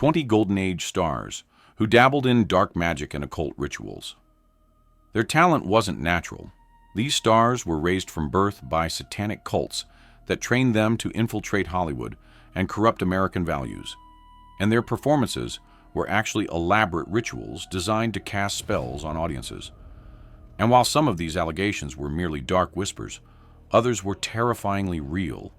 20 Golden Age stars who dabbled in dark magic and occult rituals. Their talent wasn't natural. These stars were raised from birth by satanic cults that trained them to infiltrate Hollywood and corrupt American values. And their performances were actually elaborate rituals designed to cast spells on audiences. And while some of these allegations were merely dark whispers, others were terrifyingly real.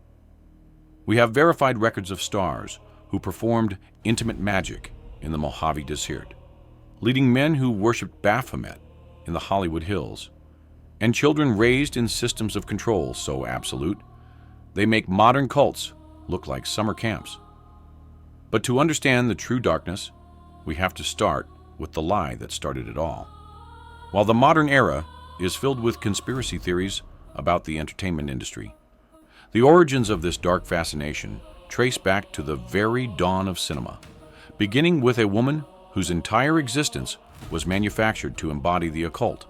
We have verified records of stars who performed intimate magic in the Mojave Desert, leading men who worshipped Baphomet in the Hollywood Hills, and children raised in systems of control so absolute, they make modern cults look like summer camps. But to understand the true darkness, we have to start with the lie that started it all. While the modern era is filled with conspiracy theories about the entertainment industry, the origins of this dark fascination trace back to the very dawn of cinema, beginning with a woman whose entire existence was manufactured to embody the occult.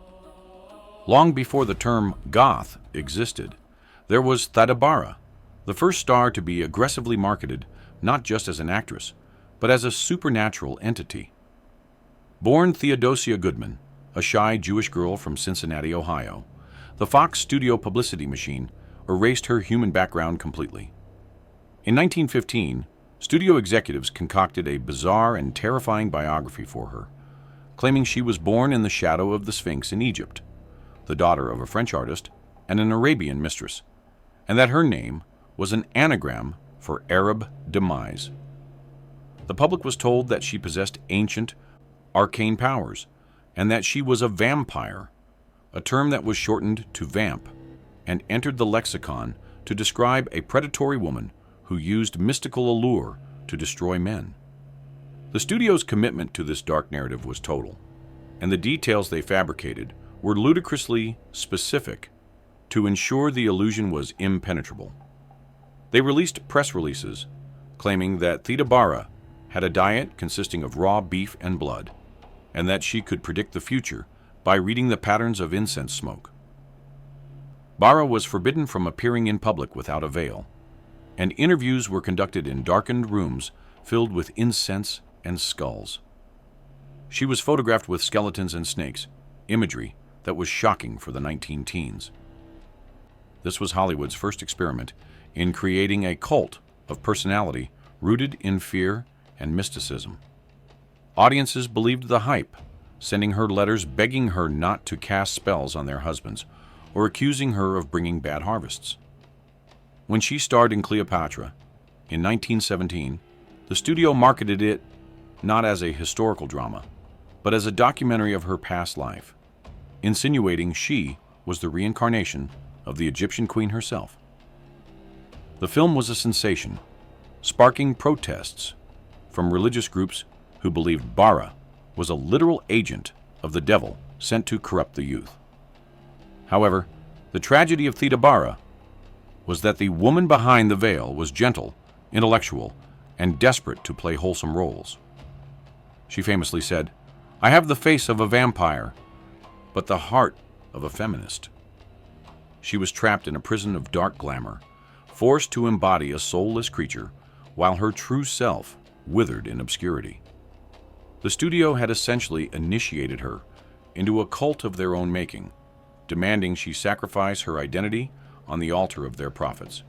Long before the term goth existed, there was Theda Bara, the first star to be aggressively marketed not just as an actress, but as a supernatural entity. Born Theodosia Goodman, a shy Jewish girl from Cincinnati, Ohio, the Fox studio publicity machine erased her human background completely. In 1915, studio executives concocted a bizarre and terrifying biography for her, claiming she was born in the shadow of the Sphinx in Egypt, the daughter of a French artist and an Arabian mistress, and that her name was an anagram for Arab demise. The public was told that she possessed ancient, arcane powers, and that she was a vampire, a term that was shortened to vamp, and entered the lexicon to describe a predatory woman who used mystical allure to destroy men. The studio's commitment to this dark narrative was total, and the details they fabricated were ludicrously specific to ensure the illusion was impenetrable. They released press releases claiming that Theda Bara had a diet consisting of raw beef and blood, and that she could predict the future by reading the patterns of incense smoke. Bara was forbidden from appearing in public without a veil, and interviews were conducted in darkened rooms filled with incense and skulls. She was photographed with skeletons and snakes, imagery that was shocking for the 19-teens. This was Hollywood's first experiment in creating a cult of personality rooted in fear and mysticism. Audiences believed the hype, sending her letters begging her not to cast spells on their husbands or accusing her of bringing bad harvests. When she starred in Cleopatra in 1917, the studio marketed it not as a historical drama, but as a documentary of her past life, insinuating she was the reincarnation of the Egyptian queen herself. The film was a sensation, sparking protests from religious groups who believed Bara was a literal agent of the devil sent to corrupt the youth. However, the tragedy of Theda Bara was that the woman behind the veil was gentle, intellectual, and desperate to play wholesome roles. She famously said, "I have the face of a vampire, but the heart of a feminist." She was trapped in a prison of dark glamour, forced to embody a soulless creature, while her true self withered in obscurity. The studio had essentially initiated her into a cult of their own making, demanding she sacrifice her identity on the altar of their profits.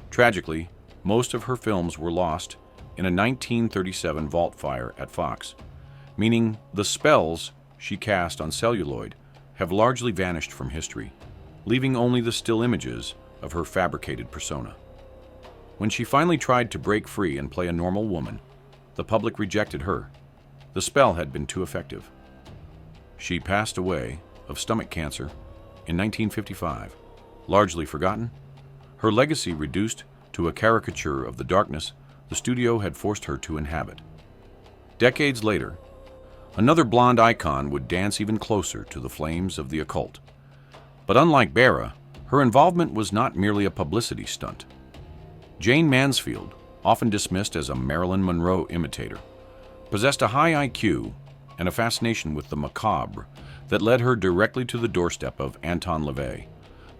Tragically, most of her films were lost in a 1937 vault fire at Fox, meaning the spells she cast on celluloid have largely vanished from history, leaving only the still images of her fabricated persona. When she finally tried to break free and play a normal woman, the public rejected her. The spell had been too effective. She passed away of stomach cancer in 1955, largely forgotten, her legacy reduced to a caricature of the darkness the studio had forced her to inhabit. Decades later, another blonde icon would dance even closer to the flames of the occult. But unlike Bara, her involvement was not merely a publicity stunt. Jane Mansfield, often dismissed as a Marilyn Monroe imitator, possessed a high IQ and a fascination with the macabre that led her directly to the doorstep of Anton LaVey,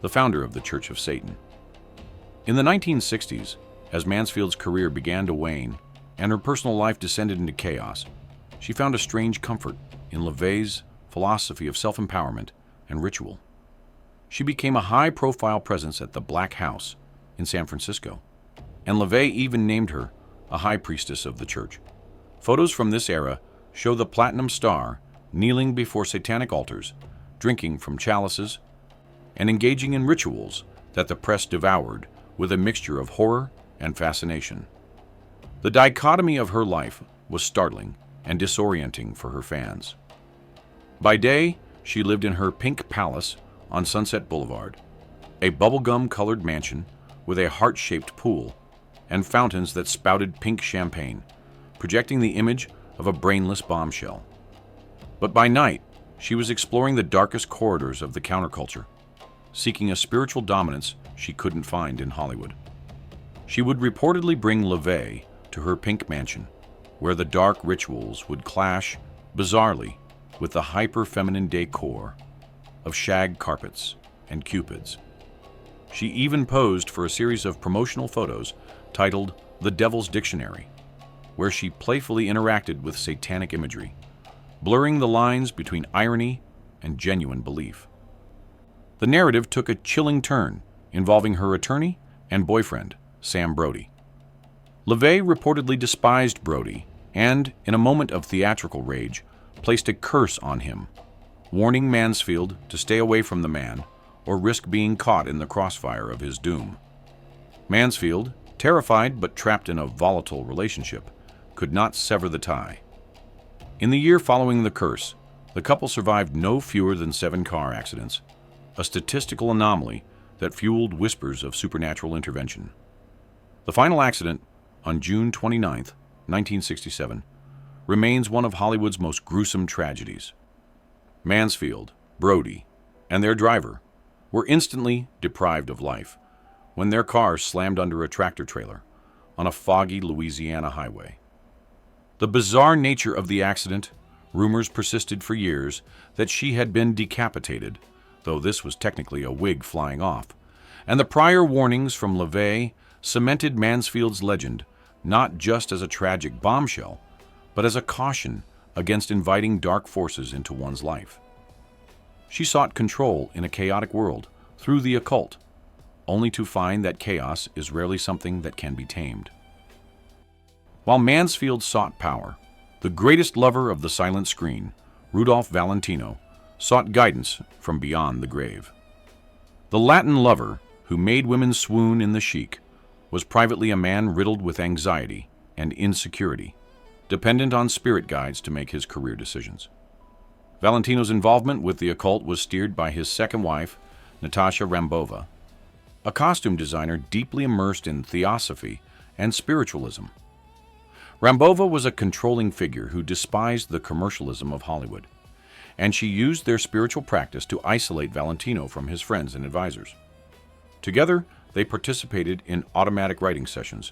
the founder of the Church of Satan. In the 1960s, as Mansfield's career began to wane, and her personal life descended into chaos, she found a strange comfort in LaVey's philosophy of self-empowerment and ritual. She became a high-profile presence at the Black House in San Francisco, and LaVey even named her a high priestess of the church. Photos from this era show the platinum star kneeling before satanic altars, drinking from chalices, and engaging in rituals that the press devoured with a mixture of horror and fascination. The dichotomy of her life was startling and disorienting for her fans. By day, she lived in her pink palace on Sunset Boulevard, a bubblegum-colored mansion with a heart-shaped pool and fountains that spouted pink champagne, projecting the image of a brainless bombshell. But by night, she was exploring the darkest corridors of the counterculture, seeking a spiritual dominance she couldn't find in Hollywood. She would reportedly bring LaVey to her pink mansion, where the dark rituals would clash, bizarrely, with the hyper-feminine decor of shag carpets and cupids. She even posed for a series of promotional photos titled The Devil's Dictionary, where she playfully interacted with satanic imagery, blurring the lines between irony and genuine belief. The narrative took a chilling turn, involving her attorney and boyfriend, Sam Brody. LaVey reportedly despised Brody and, in a moment of theatrical rage, placed a curse on him, warning Mansfield to stay away from the man or risk being caught in the crossfire of his doom. Mansfield, terrified but trapped in a volatile relationship, could not sever the tie. In the year following the curse, the couple survived no fewer than 7 car accidents, a statistical anomaly that fueled whispers of supernatural intervention. The final accident, on June 29, 1967, remains one of Hollywood's most gruesome tragedies. Mansfield, Brody, and their driver were instantly deprived of life when their car slammed under a tractor-trailer on a foggy Louisiana highway. The bizarre nature of the accident, rumors persisted for years that she had been decapitated, though this was technically a wig flying off, and the prior warnings from LaVey cemented Mansfield's legend not just as a tragic bombshell, but as a caution against inviting dark forces into one's life. She sought control in a chaotic world through the occult, only to find that chaos is rarely something that can be tamed. While Mansfield sought power, the greatest lover of the silent screen, Rudolph Valentino, sought guidance from beyond the grave. The Latin lover, who made women swoon in the chic, was privately a man riddled with anxiety and insecurity, dependent on spirit guides to make his career decisions. Valentino's involvement with the occult was steered by his second wife, Natasha Rambova, a costume designer deeply immersed in theosophy and spiritualism. Rambova was a controlling figure who despised the commercialism of Hollywood, and she used their spiritual practice to isolate Valentino from his friends and advisors. Together, they participated in automatic writing sessions,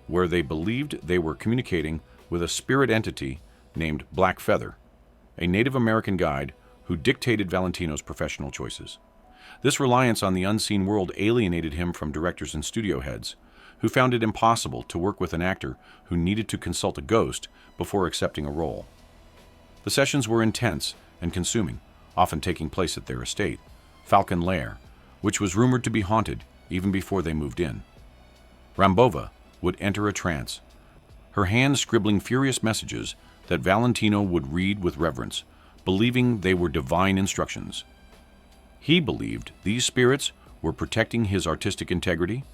where they believed they were communicating with a spirit entity named Black Feather, a Native American guide who dictated Valentino's professional choices. This reliance on the unseen world alienated him from directors and studio heads, who found it impossible to work with an actor who needed to consult a ghost before accepting a role. The sessions were intense and consuming, often taking place at their estate, Falcon Lair, which was rumored to be haunted even before they moved in. Rambova would enter a trance, her hand scribbling furious messages that Valentino would read with reverence, believing they were divine instructions. He believed these spirits were protecting his artistic integrity,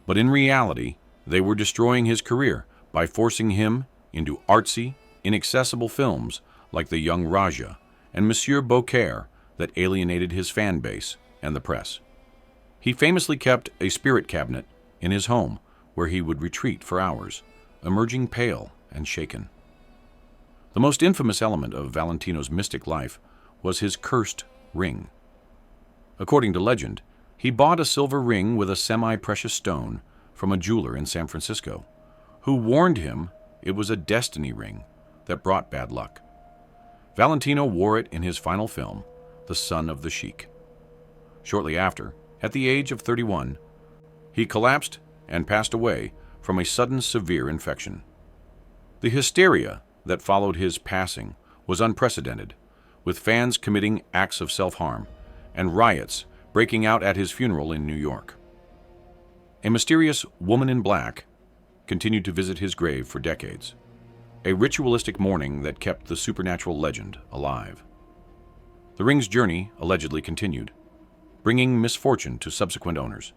but in reality, they were destroying his career by forcing him into artsy, inaccessible films like The Young Raja and Monsieur Beaucaire that alienated his fan base and the press. He famously kept a spirit cabinet in his home where he would retreat for hours, emerging pale and shaken. The most infamous element of Valentino's mystic life was his cursed ring. According to legend, he bought a silver ring with a semi-precious stone from a jeweler in San Francisco, who warned him it was a destiny ring that brought bad luck. Valentino wore it in his final film, The Son of the Sheik. Shortly after, at the age of 31, he collapsed and passed away from a sudden severe infection. The hysteria that followed his passing was unprecedented, with fans committing acts of self-harm and riots breaking out at his funeral in New York. A mysterious woman in black continued to visit his grave for decades, a ritualistic mourning that kept the supernatural legend alive. The ring's journey allegedly continued, bringing misfortune to subsequent owners,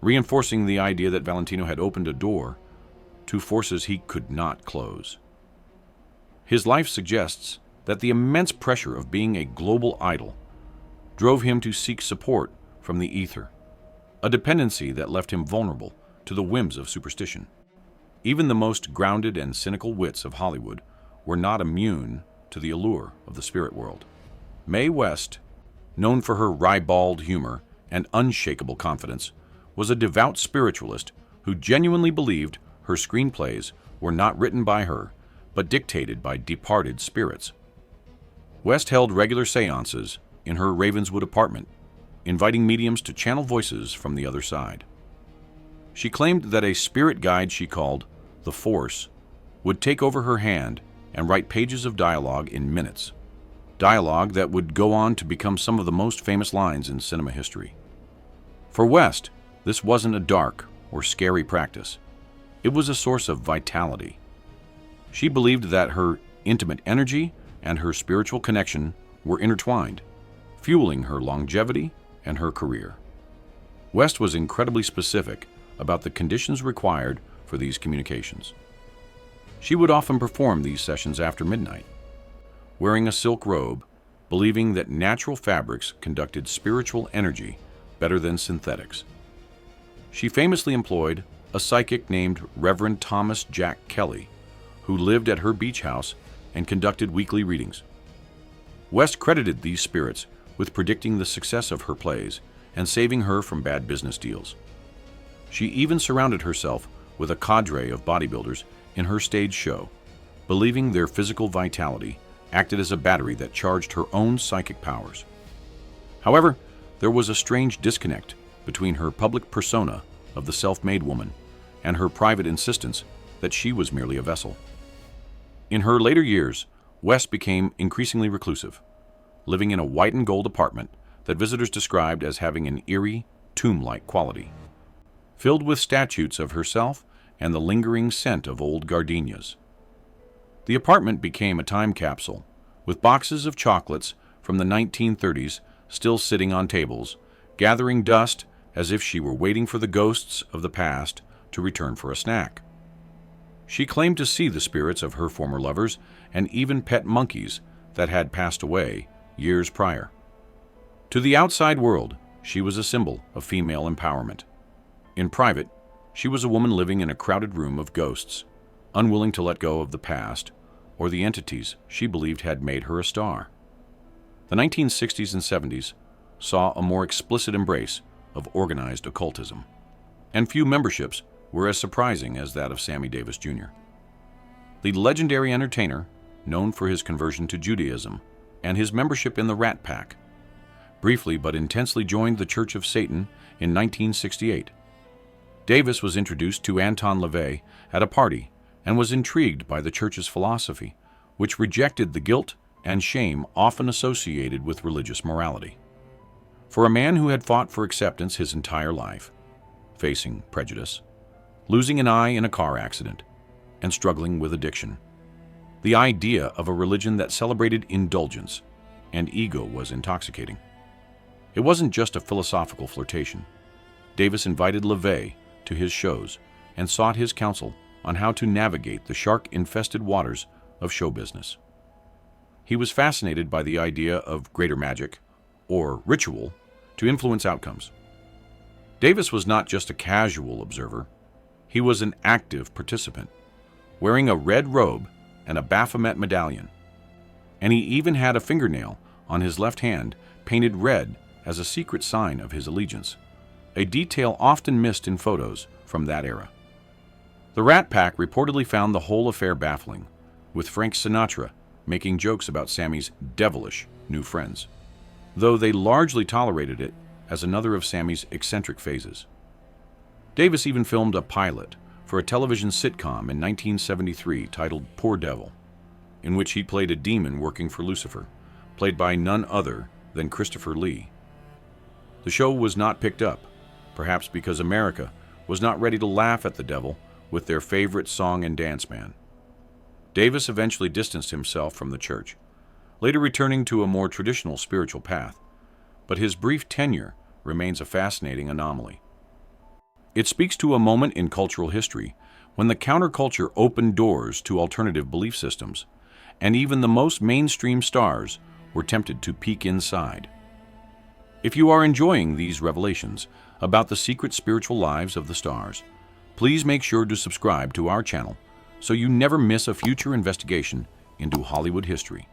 reinforcing the idea that Valentino had opened a door to forces he could not close. His life suggests that the immense pressure of being a global idol drove him to seek support from the ether, a dependency that left him vulnerable to the whims of superstition. Even the most grounded and cynical wits of Hollywood were not immune to the allure of the spirit world. Mae West, known for her ribald humor and unshakable confidence, was a devout spiritualist who genuinely believed her screenplays were not written by her, but dictated by departed spirits. West held regular seances in her Ravenswood apartment, inviting mediums to channel voices from the other side. She claimed that a spirit guide she called the Force would take over her hand and write pages of dialogue in minutes, dialogue that would go on to become some of the most famous lines in cinema history. For West, this wasn't a dark or scary practice. It was a source of vitality. She believed that her intimate energy and her spiritual connection were intertwined, fueling her longevity and her career. West was incredibly specific about the conditions required for these communications. She would often perform these sessions after midnight, wearing a silk robe, believing that natural fabrics conducted spiritual energy better than synthetics. She famously employed a psychic named Reverend Thomas Jack Kelly, who lived at her beach house and conducted weekly readings. West credited these spirits with predicting the success of her plays and saving her from bad business deals. She even surrounded herself with a cadre of bodybuilders in her stage show, believing their physical vitality acted as a battery that charged her own psychic powers. However, there was a strange disconnect between her public persona of the self-made woman and her private insistence that she was merely a vessel. In her later years, West became increasingly reclusive, living in a white and gold apartment that visitors described as having an eerie, tomb-like quality, filled with statues of herself and the lingering scent of old gardenias. The apartment became a time capsule, with boxes of chocolates from the 1930s still sitting on tables, gathering dust as if she were waiting for the ghosts of the past to return for a snack. She claimed to see the spirits of her former lovers and even pet monkeys that had passed away years prior. To the outside world, she was a symbol of female empowerment. In private, she was a woman living in a crowded room of ghosts, unwilling to let go of the past or the entities she believed had made her a star. The 1960s and 70s saw a more explicit embrace of organized occultism, and few memberships were as surprising as that of Sammy Davis Jr. The legendary entertainer, known for his conversion to Judaism and his membership in the Rat Pack, briefly but intensely joined the Church of Satan in 1968. Davis was introduced to Anton LaVey at a party and was intrigued by the church's philosophy, which rejected the guilt and shame often associated with religious morality. For a man who had fought for acceptance his entire life, facing prejudice, losing an eye in a car accident, and struggling with addiction, the idea of a religion that celebrated indulgence and ego was intoxicating. It wasn't just a philosophical flirtation. Davis invited LaVey to his shows and sought his counsel on how to navigate the shark-infested waters of show business. He was fascinated by the idea of greater magic, or ritual, to influence outcomes. Davis was not just a casual observer, he was an active participant, wearing a red robe and a Baphomet medallion, and he even had a fingernail on his left hand painted red as a secret sign of his allegiance, a detail often missed in photos from that era. The Rat Pack reportedly found the whole affair baffling, with Frank Sinatra making jokes about Sammy's devilish new friends, though they largely tolerated it as another of Sammy's eccentric phases. Davis even filmed a pilot for for a television sitcom in 1973 titled Poor Devil, in which he played a demon working for Lucifer, played by none other than Christopher Lee. The show was not picked up, perhaps because America was not ready to laugh at the devil with their favorite song and dance man. Davis eventually distanced himself from the church, later returning to a more traditional spiritual path, but his brief tenure remains a fascinating anomaly. It speaks to a moment in cultural history when the counterculture opened doors to alternative belief systems, and even the most mainstream stars were tempted to peek inside. If you are enjoying these revelations about the secret spiritual lives of the stars, please make sure to subscribe to our channel so you never miss a future investigation into Hollywood history.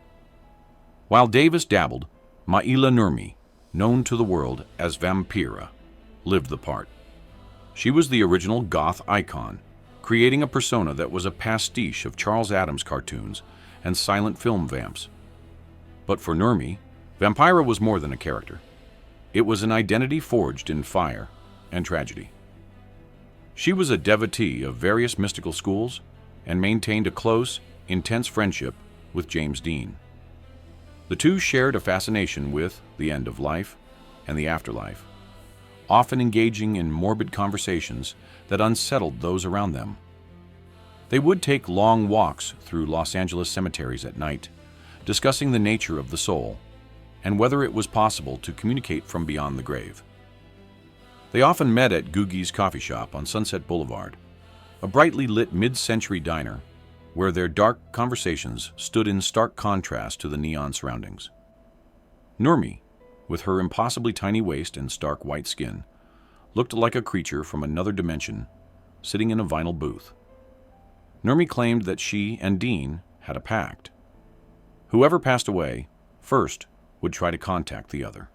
While Davis dabbled, Maila Nurmi, known to the world as Vampira, lived the part. She was the original goth icon, creating a persona that was a pastiche of Charles Addams cartoons and silent film vamps. But for Nurmi, Vampira was more than a character. It was an identity forged in fire and tragedy. She was a devotee of various mystical schools and maintained a close, intense friendship with James Dean. The two shared a fascination with the end of life and the afterlife, often engaging in morbid conversations that unsettled those around them. They would take long walks through Los Angeles cemeteries at night, discussing the nature of the soul and whether it was possible to communicate from beyond the grave. They often met at Googie's Coffee Shop on Sunset Boulevard, a brightly lit mid-century diner where their dark conversations stood in stark contrast to the neon surroundings. Nurmi, with her impossibly tiny waist and stark white skin, looked like a creature from another dimension sitting in a vinyl booth. Nurmi claimed that she and Dean had a pact. Whoever passed away first would try to contact the other.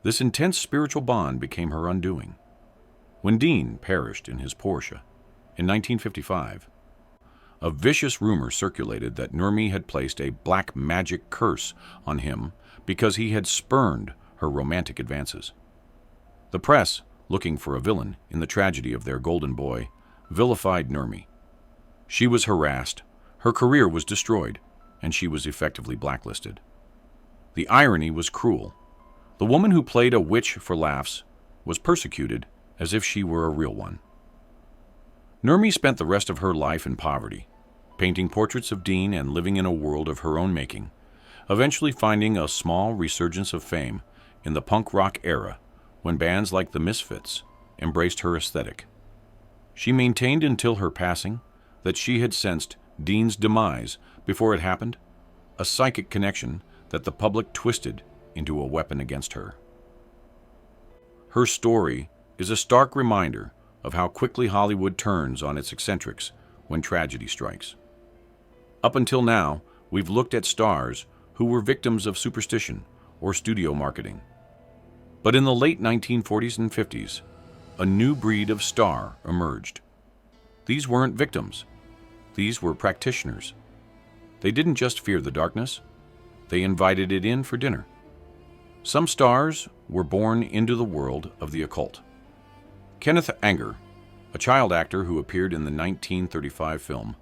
This intense spiritual bond became her undoing. When Dean perished in his Porsche in 1955, a vicious rumor circulated that Nurmi had placed a black magic curse on him because he had spurned her romantic advances. The press, looking for a villain in the tragedy of their golden boy, vilified Nurmi. She was harassed, her career was destroyed, and she was effectively blacklisted. The irony was cruel. The woman who played a witch for laughs was persecuted as if she were a real one. Nurmi spent the rest of her life in poverty, painting portraits of Dean and living in a world of her own making, eventually finding a small resurgence of fame in the punk rock era when bands like the Misfits embraced her aesthetic. She maintained until her passing that she had sensed Dean's demise before it happened, a psychic connection that the public twisted into a weapon against her. Her story is a stark reminder of how quickly Hollywood turns on its eccentrics when tragedy strikes. Up until now, we've looked at stars who were victims of superstition or studio marketing. But in the late 1940s and 50s, a new breed of star emerged. These weren't victims. These were practitioners. They didn't just fear the darkness, they invited it in for dinner. Some stars were born into the world of the occult. Kenneth Anger, a child actor who appeared in the 1935 film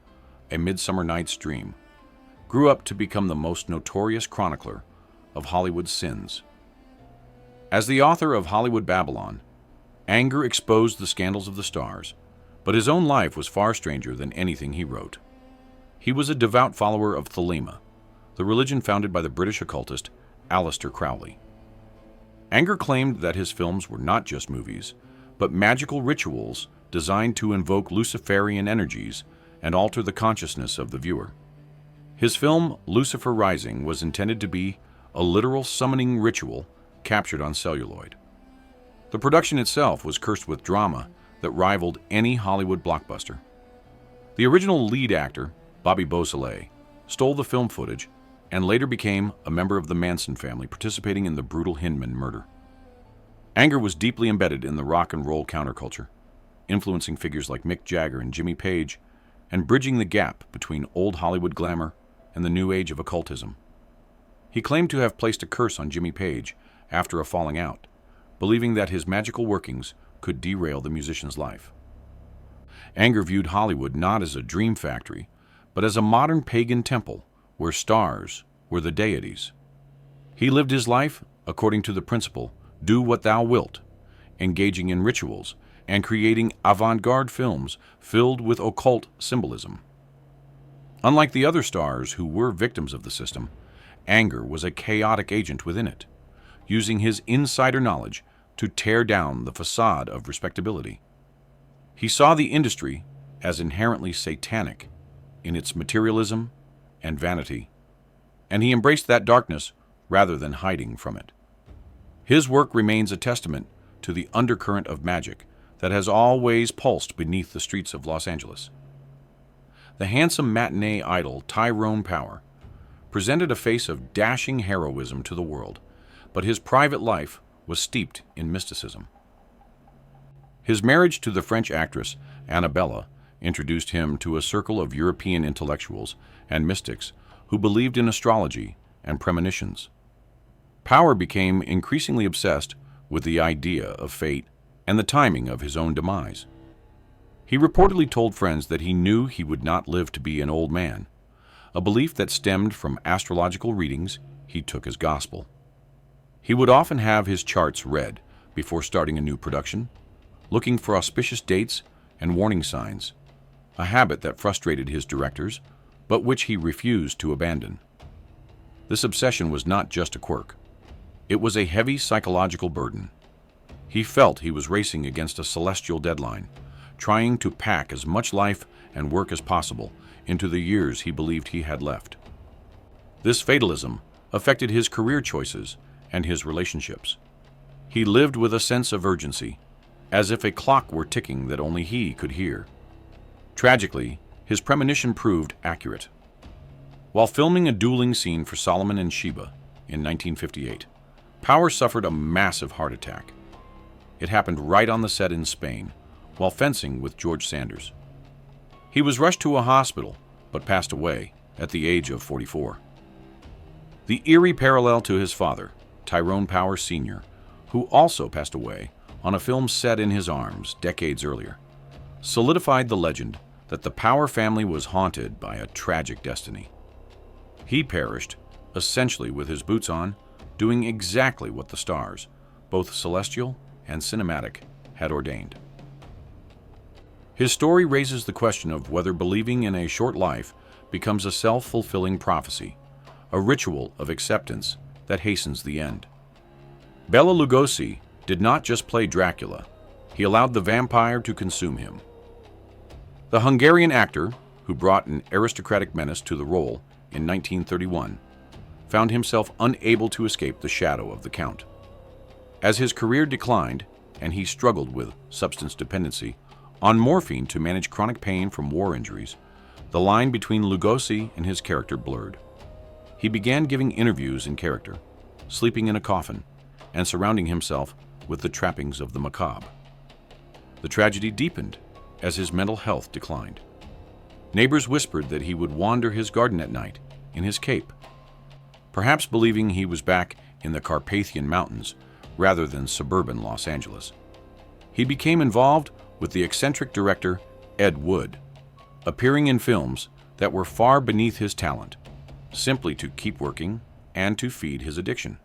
A Midsummer Night's Dream, grew up to become the most notorious chronicler of Hollywood's sins. As the author of Hollywood Babylon, Anger exposed the scandals of the stars, but his own life was far stranger than anything he wrote. He was a devout follower of Thelema, the religion founded by the British occultist Aleister Crowley. Anger claimed that his films were not just movies, but magical rituals designed to invoke Luciferian energies and alter the consciousness of the viewer. His film Lucifer Rising was intended to be a literal summoning ritual captured on celluloid. The production itself was cursed with drama that rivaled any Hollywood blockbuster. The original lead actor, Bobby Beausoleil, stole the film footage and later became a member of the Manson family participating in the brutal Hinman murder. Anger was deeply embedded in the rock and roll counterculture, influencing figures like Mick Jagger and Jimmy Page, and bridging the gap between old Hollywood glamour and the new age of occultism. He claimed to have placed a curse on Jimmy Page after a falling out, believing that his magical workings could derail the musician's life. Anger viewed Hollywood not as a dream factory, but as a modern pagan temple where stars were the deities. He lived his life according to the principle, do what thou wilt, engaging in rituals and creating avant-garde films filled with occult symbolism. Unlike the other stars who were victims of the system, Anger was a chaotic agent within it, using his insider knowledge to tear down the facade of respectability. He saw the industry as inherently satanic in its materialism and vanity, and he embraced that darkness rather than hiding from it. His work remains a testament to the undercurrent of magic that has always pulsed beneath the streets of Los Angeles. The handsome matinee idol Tyrone Power presented a face of dashing heroism to the world, but his private life was steeped in mysticism. His marriage to the French actress Annabella introduced him to a circle of European intellectuals and mystics who believed in astrology and premonitions. Power became increasingly obsessed with the idea of fate and the timing of his own demise. He reportedly told friends that he knew he would not live to be an old man, a belief that stemmed from astrological readings he took as gospel. He would often have his charts read before starting a new production, looking for auspicious dates and warning signs, a habit that frustrated his directors, but which he refused to abandon. This obsession was not just a quirk. It was a heavy psychological burden. He felt he was racing against a celestial deadline, trying to pack as much life and work as possible into the years he believed he had left. This fatalism affected his career choices and his relationships. He lived with a sense of urgency, as if a clock were ticking that only he could hear. Tragically, his premonition proved accurate. While filming a dueling scene for Solomon and Sheba in 1958, Power suffered a massive heart attack. It happened right on the set in Spain, while fencing with George Sanders. He was rushed to a hospital, but passed away at the age of 44. The eerie parallel to his father, Tyrone Power Sr., who also passed away on a film set in his arms decades earlier, solidified the legend that the Power family was haunted by a tragic destiny. He perished, essentially with his boots on, doing exactly what the stars, both celestial and cinematic, had ordained. His story raises the question of whether believing in a short life becomes a self-fulfilling prophecy, a ritual of acceptance that hastens the end. Bela Lugosi did not just play Dracula, he allowed the vampire to consume him. The Hungarian actor, who brought an aristocratic menace to the role in 1931, found himself unable to escape the shadow of the Count. As his career declined and he struggled with substance dependency, on morphine to manage chronic pain from war injuries, the line between Lugosi and his character blurred. He began giving interviews in character, sleeping in a coffin, and surrounding himself with the trappings of the macabre. The tragedy deepened as his mental health declined. Neighbors whispered that he would wander his garden at night in his cape, perhaps believing he was back in the Carpathian Mountains rather than suburban Los Angeles. He became involved with the eccentric director Ed Wood, appearing in films that were far beneath his talent, simply to keep working and to feed his addiction.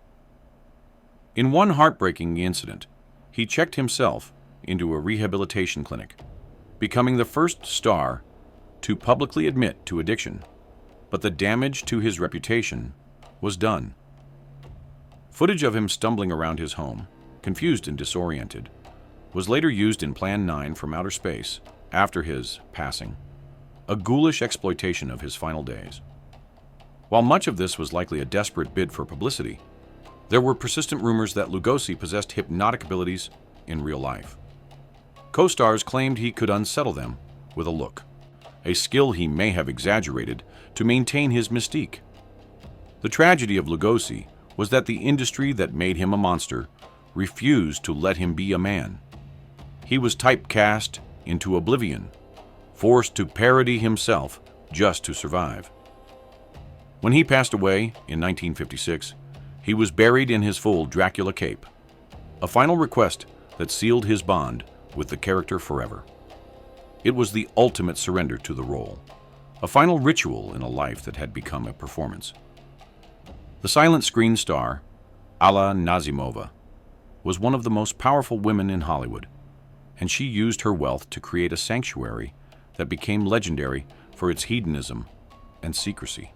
In one heartbreaking incident, he checked himself into a rehabilitation clinic, becoming the first star to publicly admit to addiction, but the damage to his reputation was done. Footage of him stumbling around his home, confused and disoriented, was later used in Plan 9 from outer space after his passing, a ghoulish exploitation of his final days. While much of this was likely a desperate bid for publicity, there were persistent rumors that Lugosi possessed hypnotic abilities in real life. Co-stars claimed he could unsettle them with a look, a skill he may have exaggerated to maintain his mystique. The tragedy of Lugosi was that the industry that made him a monster refused to let him be a man. He was typecast into oblivion, forced to parody himself just to survive. When he passed away in 1956, he was buried in his full Dracula cape, a final request that sealed his bond with the character forever. It was the ultimate surrender to the role, a final ritual in a life that had become a performance. The silent screen star, Alla Nazimova, was one of the most powerful women in Hollywood, and she used her wealth to create a sanctuary that became legendary for its hedonism and secrecy.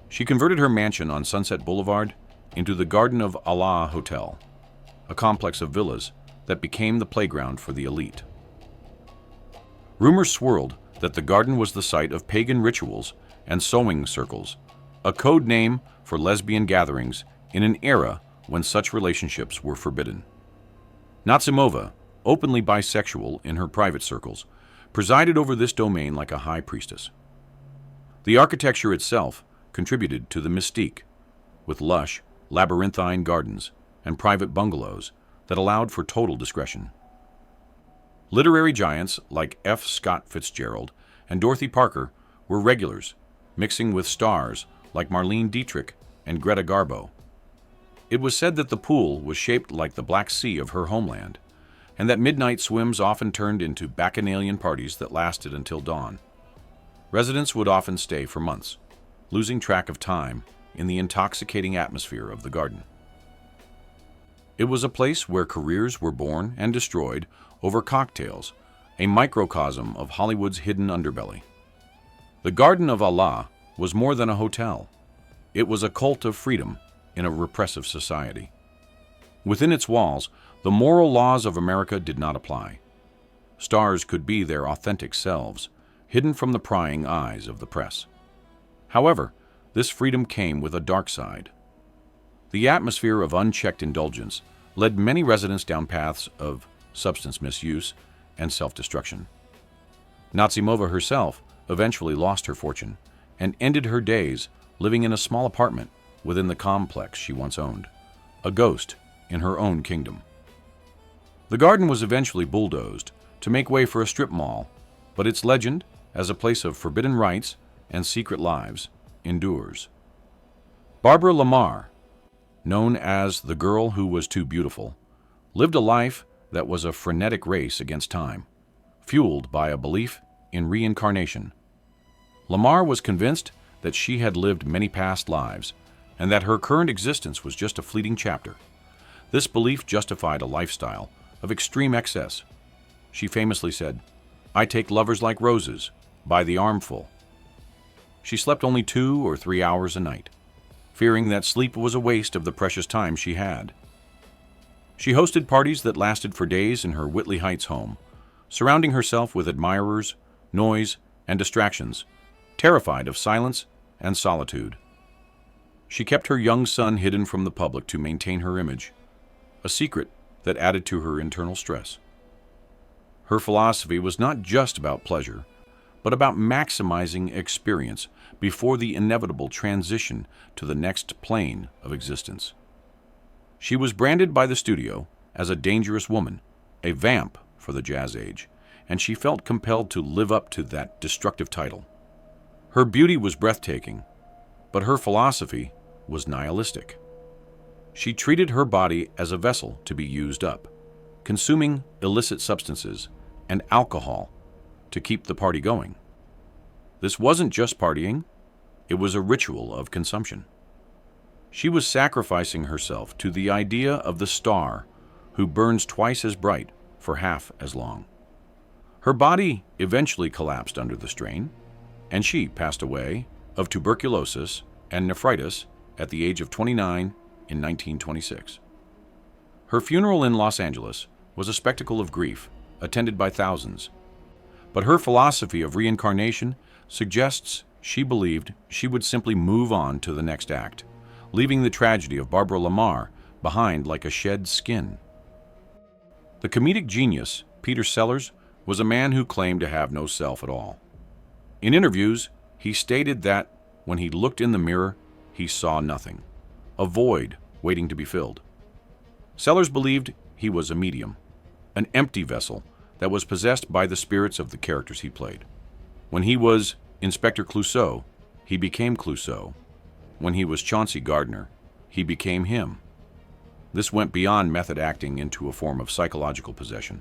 She converted her mansion on Sunset Boulevard into the Garden of Allah Hotel, a complex of villas that became the playground for the elite. Rumors swirled that the garden was the site of pagan rituals and sewing circles, a code name for lesbian gatherings in an era when such relationships were forbidden. Nazimova, openly bisexual in her private circles, presided over this domain like a high priestess. The architecture itself contributed to the mystique, with lush, labyrinthine gardens and private bungalows that allowed for total discretion. Literary giants like F. Scott Fitzgerald and Dorothy Parker were regulars, mixing with stars like Marlene Dietrich and Greta Garbo. It was said that the pool was shaped like the Black Sea of her homeland, and that midnight swims often turned into bacchanalian parties that lasted until dawn. Residents would often stay for months, losing track of time in the intoxicating atmosphere of the garden. It was a place where careers were born and destroyed over cocktails, a microcosm of Hollywood's hidden underbelly. The Garden of Allah was more than a hotel. It was a cult of freedom in a repressive society. Within its walls, the moral laws of America did not apply. Stars could be their authentic selves, hidden from the prying eyes of the press. However, this freedom came with a dark side. The atmosphere of unchecked indulgence led many residents down paths of substance misuse and self-destruction. Nazimova herself eventually lost her fortune and ended her days living in a small apartment within the complex she once owned, a ghost in her own kingdom. The garden was eventually bulldozed to make way for a strip mall, but its legend, as a place of forbidden rites and secret lives, endures. Barbara Marr, known as the girl who was too beautiful, lived a life that was a frenetic race against time, fueled by a belief in reincarnation. Marr was convinced that she had lived many past lives and that her current existence was just a fleeting chapter. This belief justified a lifestyle of extreme excess. She famously said, "I take lovers like roses, by the armful." She slept only 2 or 3 hours a night, fearing that sleep was a waste of the precious time she had. She hosted parties that lasted for days in her Whitley Heights home, surrounding herself with admirers, noise, and distractions, terrified of silence and solitude. She kept her young son hidden from the public to maintain her image, a secret that added to her internal stress. Her philosophy was not just about pleasure, but about maximizing experience before the inevitable transition to the next plane of existence. She was branded by the studio as a dangerous woman, a vamp for the jazz age, and she felt compelled to live up to that destructive title. Her beauty was breathtaking, but her philosophy was nihilistic. She treated her body as a vessel to be used up, consuming illicit substances and alcohol to keep the party going. This wasn't just partying, it was a ritual of consumption. She was sacrificing herself to the idea of the star who burns twice as bright for half as long. Her body eventually collapsed under the strain, and she passed away of tuberculosis and nephritis at the age of 29 in 1926. Her funeral in Los Angeles was a spectacle of grief, attended by thousands. But her philosophy of reincarnation suggests she believed she would simply move on to the next act, leaving the tragedy of Barbara Marr behind like a shed skin. The comedic genius, Peter Sellers, was a man who claimed to have no self at all. In interviews, he stated that when he looked in the mirror, he saw nothing, a void waiting to be filled. Sellers believed he was a medium, an empty vessel that was possessed by the spirits of the characters he played. When he was Inspector Clouseau, he became Clouseau. When he was Chauncey Gardner, he became him. This went beyond method acting into a form of psychological possession.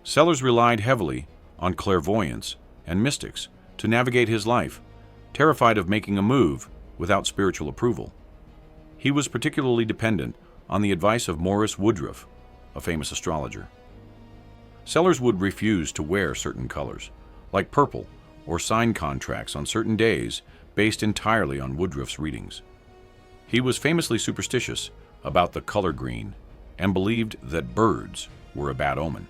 Sellers relied heavily on clairvoyants and mystics to navigate his life, terrified of making a move without spiritual approval. He was particularly dependent on the advice of Maurice Woodruff, a famous astrologer. Sellers would refuse to wear certain colors, like purple, or sign contracts on certain days based entirely on Woodruff's readings. He was famously superstitious about the color green and believed that birds were a bad omen.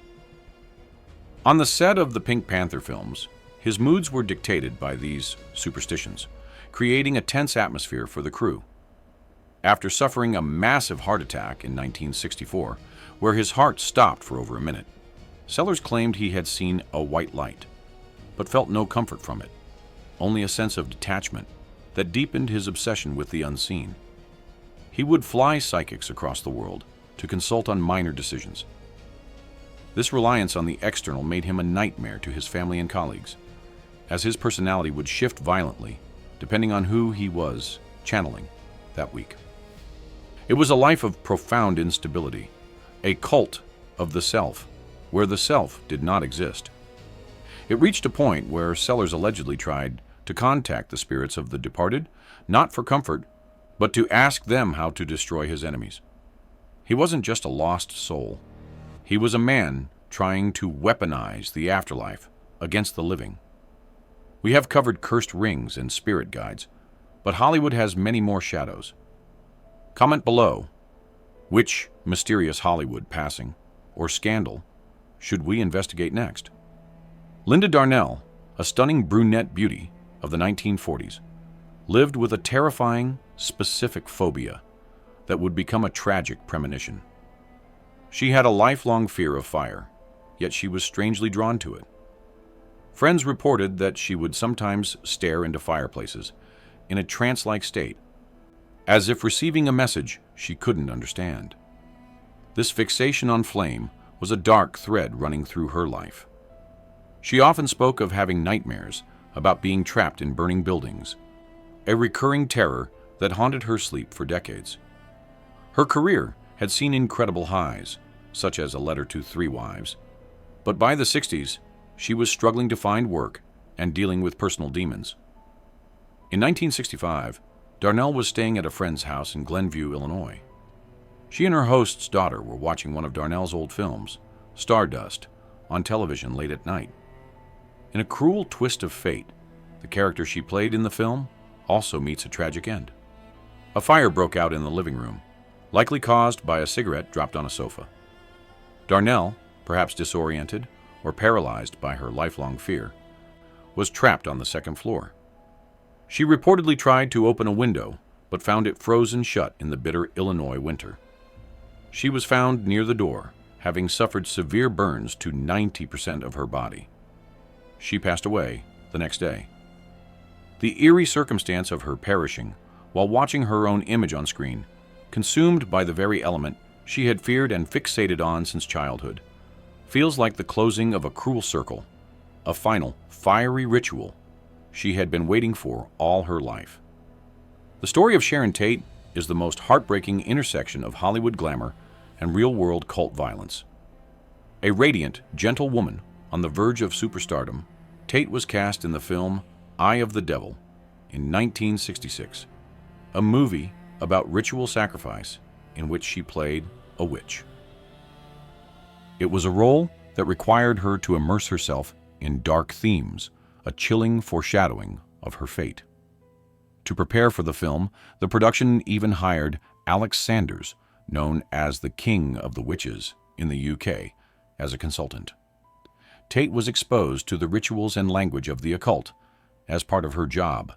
On the set of the Pink Panther films, his moods were dictated by these superstitions, creating a tense atmosphere for the crew. After suffering a massive heart attack in 1964, where his heart stopped for over a minute, Sellers claimed he had seen a white light, but felt no comfort from it, only a sense of detachment that deepened his obsession with the unseen. He would fly psychics across the world to consult on minor decisions. This reliance on the external made him a nightmare to his family and colleagues, as his personality would shift violently depending on who he was channeling that week. It was a life of profound instability, a cult of the self, where the self did not exist. It reached a point where Sellers allegedly tried to contact the spirits of the departed, not for comfort, but to ask them how to destroy his enemies. He wasn't just a lost soul. He was a man trying to weaponize the afterlife against the living. We have covered cursed rings and spirit guides, but Hollywood has many more shadows. Comment below, which mysterious Hollywood passing or scandal should we investigate next? Linda Darnell, a stunning brunette beauty of the 1940s, lived with a terrifying, specific phobia that would become a tragic premonition. She had a lifelong fear of fire, yet she was strangely drawn to it. Friends reported that she would sometimes stare into fireplaces in a trance-like state, as if receiving a message she couldn't understand. This fixation on flame was a dark thread running through her life. She often spoke of having nightmares about being trapped in burning buildings, a recurring terror that haunted her sleep for decades. Her career had seen incredible highs, such as A Letter to Three Wives, but by the 60s, she was struggling to find work and dealing with personal demons. In 1965, Darnell was staying at a friend's house in Glenview, Illinois. She and her host's daughter were watching one of Darnell's old films, Stardust, on television late at night. In a cruel twist of fate, the character she played in the film also meets a tragic end. A fire broke out in the living room, likely caused by a cigarette dropped on a sofa. Darnell, perhaps disoriented or paralyzed by her lifelong fear, was trapped on the second floor. She reportedly tried to open a window, but found it frozen shut in the bitter Illinois winter. She was found near the door, having suffered severe burns to 90% of her body. She passed away the next day. The eerie circumstance of her perishing while watching her own image on screen, consumed by the very element she had feared and fixated on since childhood, feels like the closing of a cruel circle, a final, fiery ritual she had been waiting for all her life. The story of Sharon Tate is the most heartbreaking intersection of Hollywood glamour and real-world cult violence. A radiant, gentle woman on the verge of superstardom, Tate was cast in the film Eye of the Devil in 1966, a movie about ritual sacrifice in which she played a witch. It was a role that required her to immerse herself in dark themes, a chilling foreshadowing of her fate. To prepare for the film, the production even hired Alex Sanders, known as the King of the Witches in the UK, as a consultant. Tate was exposed to the rituals and language of the occult as part of her job,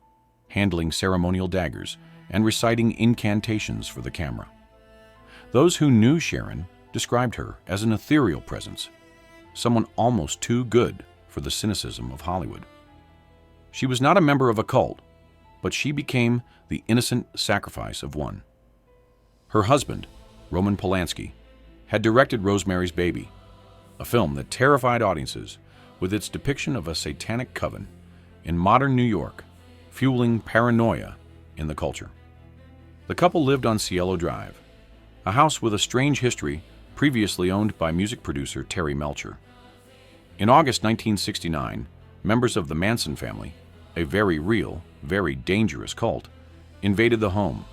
handling ceremonial daggers and reciting incantations for the camera. Those who knew Sharon described her as an ethereal presence, someone almost too good for the cynicism of Hollywood. She was not a member of a cult, but she became the innocent sacrifice of one. Her husband, Roman Polanski, had directed Rosemary's Baby, a film that terrified audiences with its depiction of a satanic coven in modern New York, fueling paranoia in the culture. The couple lived on Cielo Drive, a house with a strange history previously owned by music producer Terry Melcher. In August 1969, members of the Manson family, a very real, very dangerous cult, invaded the home.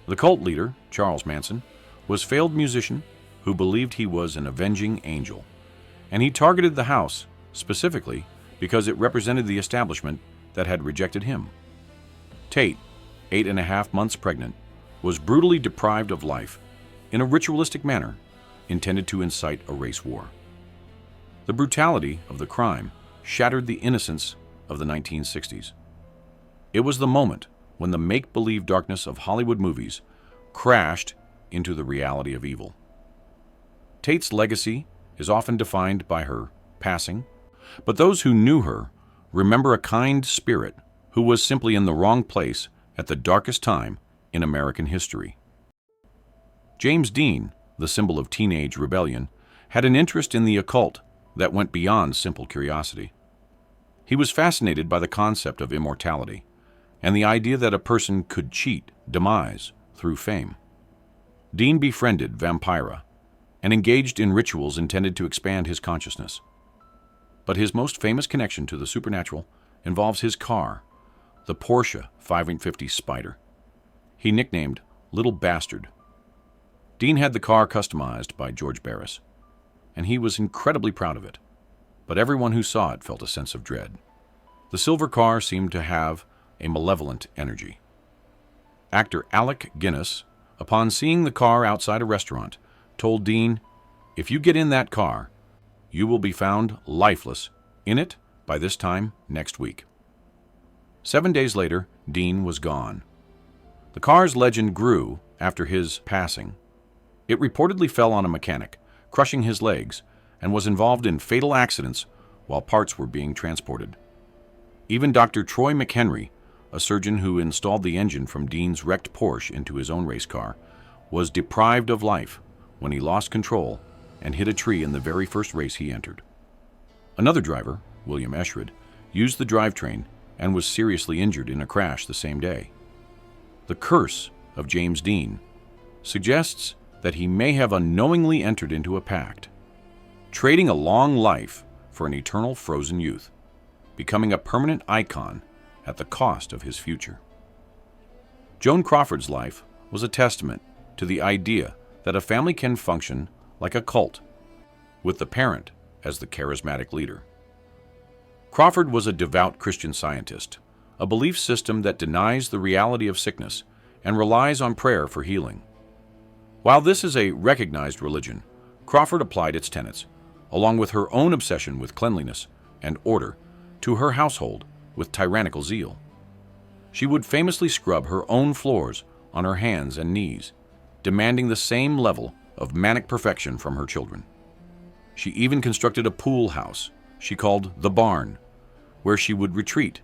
The cult leader, Charles Manson, was a failed musician who believed he was an avenging angel, and he targeted the house specifically because it represented the establishment that had rejected him. Tate, 8.5 months pregnant, was brutally deprived of life in a ritualistic manner intended to incite a race war. The brutality of the crime shattered the innocence of the 1960s. It was the moment when the make-believe darkness of Hollywood movies crashed into the reality of evil. Tate's legacy is often defined by her passing, but those who knew her remember a kind spirit who was simply in the wrong place at the darkest time in American history. James Dean, the symbol of teenage rebellion, had an interest in the occult that went beyond simple curiosity. He was fascinated by the concept of immortality and the idea that a person could cheat demise through fame. Dean befriended Vampira and engaged in rituals intended to expand his consciousness. But his most famous connection to the supernatural involves his car, the Porsche 550 Spider. He nicknamed Little Bastard. Dean had the car customized by George Barris, and he was incredibly proud of it. But everyone who saw it felt a sense of dread. The silver car seemed to have a malevolent energy. Actor Alec Guinness, upon seeing the car outside a restaurant, told Dean, "If you get in that car, you will be found lifeless in it by this time next week." 7 days later, Dean was gone. The car's legend grew after his passing. It reportedly fell on a mechanic, crushing his legs, and was involved in fatal accidents while parts were being transported. Even Dr. Troy McHenry, a surgeon who installed the engine from Dean's wrecked Porsche into his own race car, was deprived of life when he lost control and hit a tree in the very first race he entered. Another driver, William Eschred, used the drivetrain and was seriously injured in a crash the same day. The curse of James Dean suggests that he may have unknowingly entered into a pact, trading a long life for an eternal frozen youth, becoming a permanent icon at the cost of his future. Joan Crawford's life was a testament to the idea that a family can function like a cult, with the parent as the charismatic leader. Crawford was a devout Christian Scientist, a belief system that denies the reality of sickness and relies on prayer for healing. While this is a recognized religion, Crawford applied its tenets, along with her own obsession with cleanliness and order, to her household with tyrannical zeal. She would famously scrub her own floors on her hands and knees, demanding the same level of manic perfection from her children. She even constructed a pool house she called the Barn, where she would retreat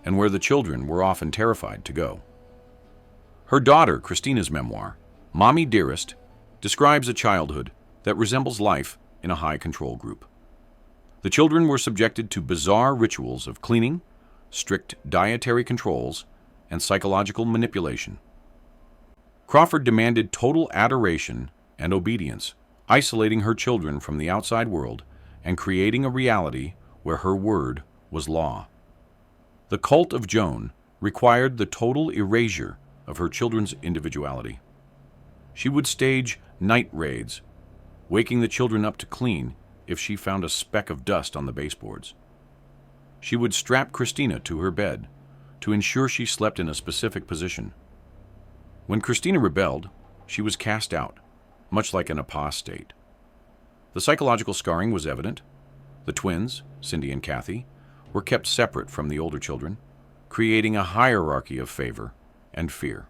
and where the children were often terrified to go. Her daughter, Christina's memoir, Mommy Dearest, describes a childhood that resembles life in a high-control group. The children were subjected to bizarre rituals of cleaning, strict dietary controls, and psychological manipulation. Crawford demanded total adoration and obedience, isolating her children from the outside world and creating a reality where her word was law. The cult of Joan required the total erasure of her children's individuality. She would stage night raids, waking the children up to clean if she found a speck of dust on the baseboards. She would strap Christina to her bed to ensure she slept in a specific position. When Christina rebelled, she was cast out, much like an apostate. The psychological scarring was evident. The twins, Cindy and Kathy, were kept separate from the older children, creating a hierarchy of favor and fear.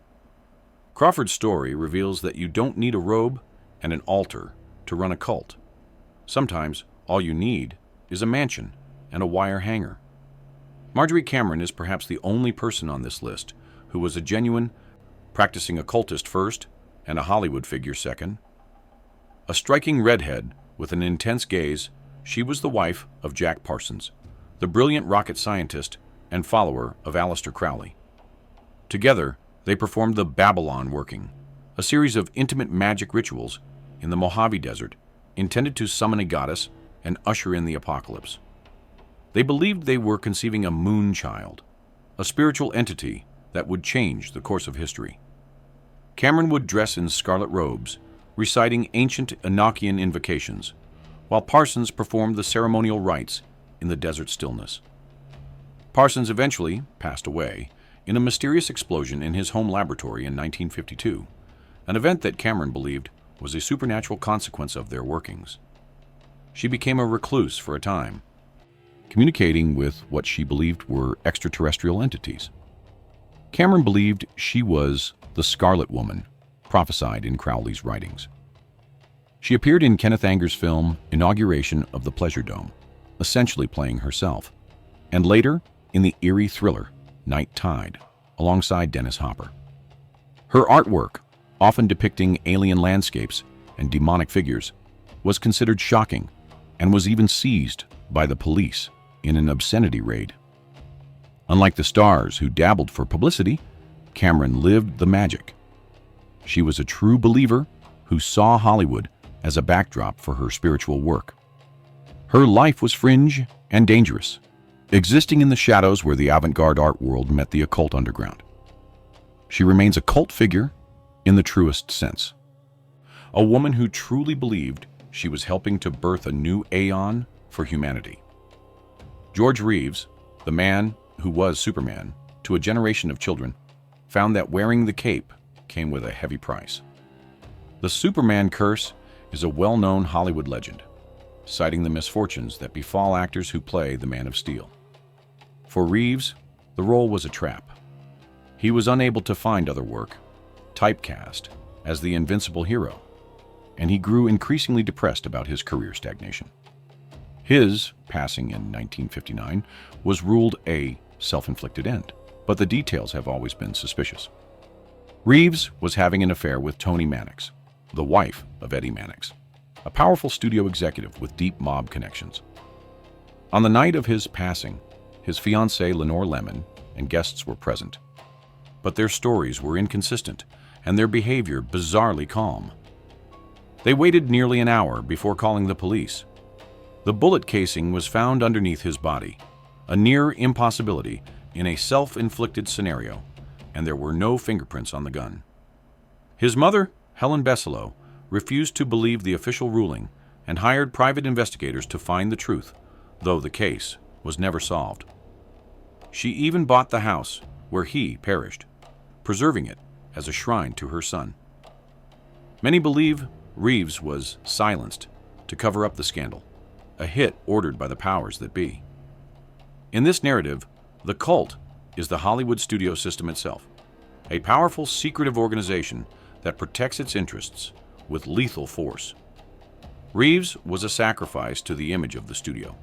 Crawford's story reveals that you don't need a robe and an altar to run a cult. Sometimes all you need is a mansion and a wire hanger. Marjorie Cameron is perhaps the only person on this list who was a genuine practicing occultist first and a Hollywood figure second. A striking redhead with an intense gaze, she was the wife of Jack Parsons, the brilliant rocket scientist and follower of Aleister Crowley. Together, they performed the Babylon Working, a series of intimate magic rituals in the Mojave Desert intended to summon a goddess and usher in the apocalypse. They believed they were conceiving a moon child, a spiritual entity that would change the course of history. Cameron would dress in scarlet robes, reciting ancient Enochian invocations, while Parsons performed the ceremonial rites in the desert stillness. Parsons eventually passed away in a mysterious explosion in his home laboratory in 1952, an event that Cameron believed was a supernatural consequence of their workings. She became a recluse for a time, communicating with what she believed were extraterrestrial entities. Cameron believed she was the Scarlet Woman, prophesied in Crowley's writings. She appeared in Kenneth Anger's film Inauguration of the Pleasure Dome, essentially playing herself, and later in the eerie thriller Night Tide, alongside Dennis Hopper. Her artwork, often depicting alien landscapes and demonic figures, was considered shocking and was even seized by the police in an obscenity raid. Unlike the stars who dabbled for publicity, Cameron lived the magic. She was a true believer who saw Hollywood as a backdrop for her spiritual work. Her life was fringe and dangerous, existing in the shadows where the avant-garde art world met the occult underground. She remains a cult figure in the truest sense, a woman who truly believed she was helping to birth a new aeon for humanity. George Reeves, the man who was Superman to a generation of children, found that wearing the cape came with a heavy price. The Superman curse is a well-known Hollywood legend, citing the misfortunes that befall actors who play the Man of Steel. For Reeves, the role was a trap. He was unable to find other work, typecast as the invincible hero, and he grew increasingly depressed about his career stagnation. His passing in 1959 was ruled a self-inflicted end, but the details have always been suspicious. Reeves was having an affair with Toni Mannix, the wife of Eddie Mannix, a powerful studio executive with deep mob connections. On the night of his passing, his fiancée Lenore Lemon and guests were present, but their stories were inconsistent and their behavior bizarrely calm. They waited nearly an hour before calling the police. The bullet casing was found underneath his body, a near impossibility in a self-inflicted scenario, and there were no fingerprints on the gun. His mother, Helen Besselow, refused to believe the official ruling and hired private investigators to find the truth, though the case was never solved. She even bought the house where he perished, preserving it as a shrine to her son. Many believe Reeves was silenced to cover up the scandal, a hit ordered by the powers that be. In this narrative, the cult is the Hollywood studio system itself, a powerful secretive organization that protects its interests with lethal force. Reeves was a sacrifice to the image of the studio,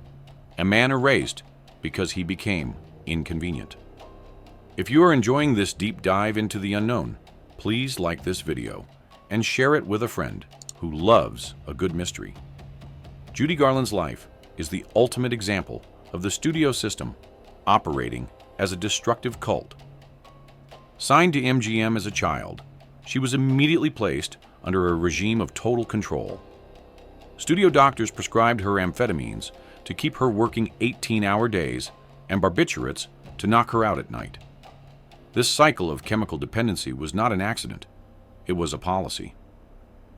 a man erased because he became inconvenient. If you are enjoying this deep dive into the unknown, please like this video and share it with a friend who loves a good mystery. Judy Garland's life is the ultimate example of the studio system operating as a destructive cult. Signed to MGM as a child, she was immediately placed under a regime of total control. Studio doctors prescribed her amphetamines to keep her working 18-hour days and barbiturates to knock her out at night. This cycle of chemical dependency was not an accident. It was a policy.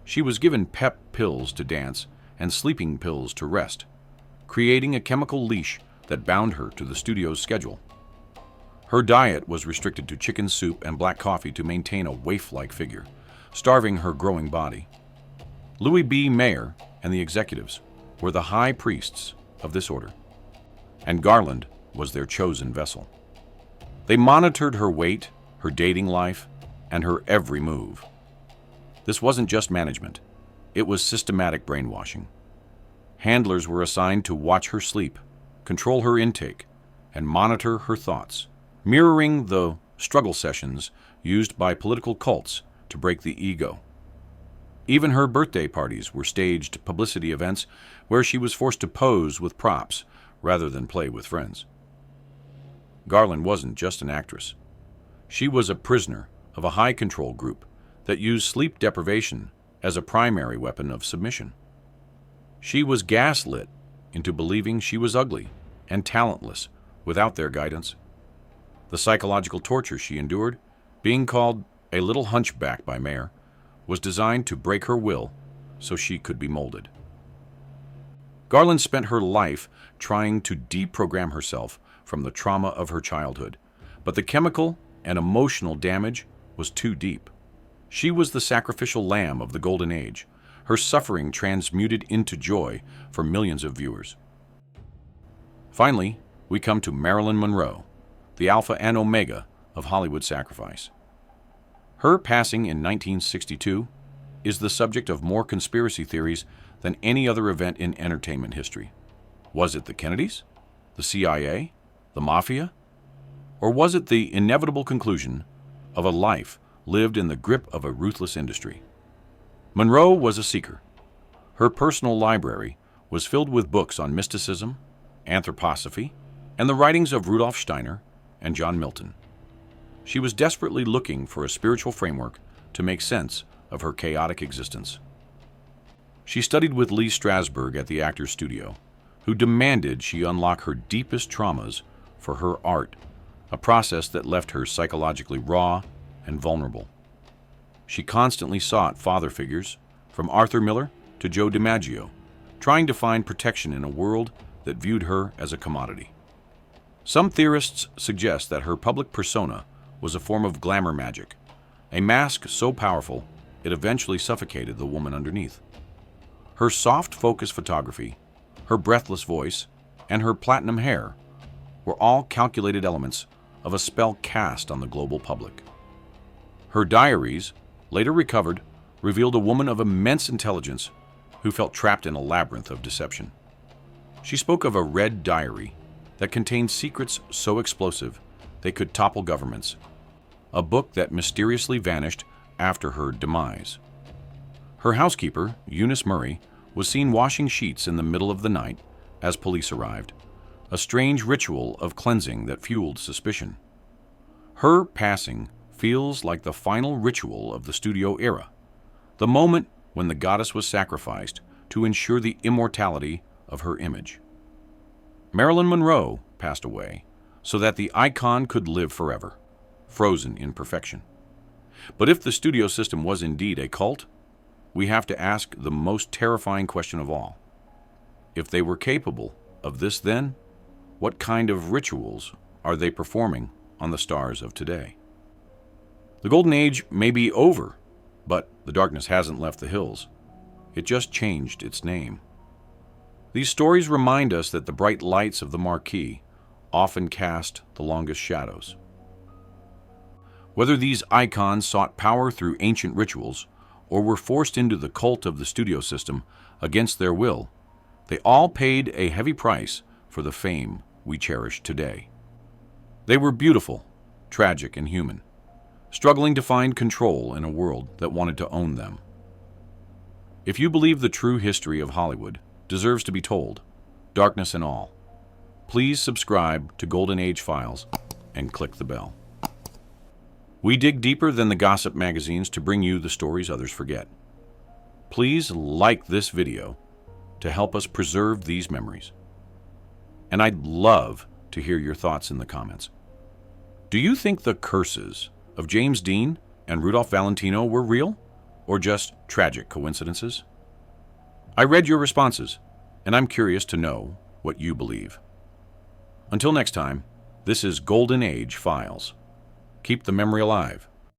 She was given pep pills to dance and sleeping pills to rest, creating a chemical leash that bound her to the studio's schedule. Her diet was restricted to chicken soup and black coffee to maintain a waif-like figure, starving her growing body. Louis B. Mayer and the executives were the high priests of this order, and Garland was their chosen vessel. They monitored her weight, her dating life, and her every move. This wasn't just management. It was systematic brainwashing. Handlers were assigned to watch her sleep, control her intake, and monitor her thoughts, mirroring the struggle sessions used by political cults to break the ego. Even her birthday parties were staged publicity events where she was forced to pose with props rather than play with friends. Garland wasn't just an actress. She was a prisoner of a high-control group that used sleep deprivation as a primary weapon of submission. She was gaslit into believing she was ugly and talentless without their guidance. The psychological torture she endured, being called a little hunchback by Marr, was designed to break her will so she could be molded. Garland spent her life trying to deprogram herself from the trauma of her childhood, but the chemical and emotional damage was too deep. She was the sacrificial lamb of the Golden Age, her suffering transmuted into joy for millions of viewers. Finally, we come to Marilyn Monroe, the alpha and omega of Hollywood sacrifice. Her passing in 1962 is the subject of more conspiracy theories than any other event in entertainment history. Was it the Kennedys, the CIA, the Mafia, or was it the inevitable conclusion of a life lived in the grip of a ruthless industry? Monroe was a seeker. Her personal library was filled with books on mysticism, anthroposophy, and the writings of Rudolf Steiner and John Milton. She was desperately looking for a spiritual framework to make sense of her chaotic existence. She studied with Lee Strasberg at the Actors Studio, who demanded she unlock her deepest traumas for her art, a process that left her psychologically raw and vulnerable. She constantly sought father figures, from Arthur Miller to Joe DiMaggio, trying to find protection in a world that viewed her as a commodity. Some theorists suggest that her public persona was a form of glamour magic, a mask so powerful it eventually suffocated the woman underneath. Her soft focus photography, her breathless voice, and her platinum hair were all calculated elements of a spell cast on the global public. Her diaries, later recovered, revealed a woman of immense intelligence who felt trapped in a labyrinth of deception. She spoke of a red diary that contained secrets so explosive they could topple governments, a book that mysteriously vanished after her demise. Her housekeeper, Eunice Murray, was seen washing sheets in the middle of the night as police arrived, a strange ritual of cleansing that fueled suspicion. Her passing feels like the final ritual of the studio era, the moment when the goddess was sacrificed to ensure the immortality of her image. Marilyn Monroe passed away so that the icon could live forever, frozen in perfection. But if the studio system was indeed a cult, we have to ask the most terrifying question of all. If they were capable of this then, what kind of rituals are they performing on the stars of today? The Golden Age may be over, but the darkness hasn't left the hills. It just changed its name. These stories remind us that the bright lights of the marquee often cast the longest shadows. Whether these icons sought power through ancient rituals or were forced into the cult of the studio system against their will, they all paid a heavy price for the fame we cherish today. They were beautiful, tragic, and human, struggling to find control in a world that wanted to own them. If you believe the true history of Hollywood deserves to be told, darkness and all, please subscribe to Golden Age Files and click the bell. We dig deeper than the gossip magazines to bring you the stories others forget. Please like this video to help us preserve these memories. And I'd love to hear your thoughts in the comments. Do you think the curses of James Dean and Rudolph Valentino were real, or just tragic coincidences? I read your responses, and I'm curious to know what you believe. Until next time, this is Golden Age Files. Keep the memory alive,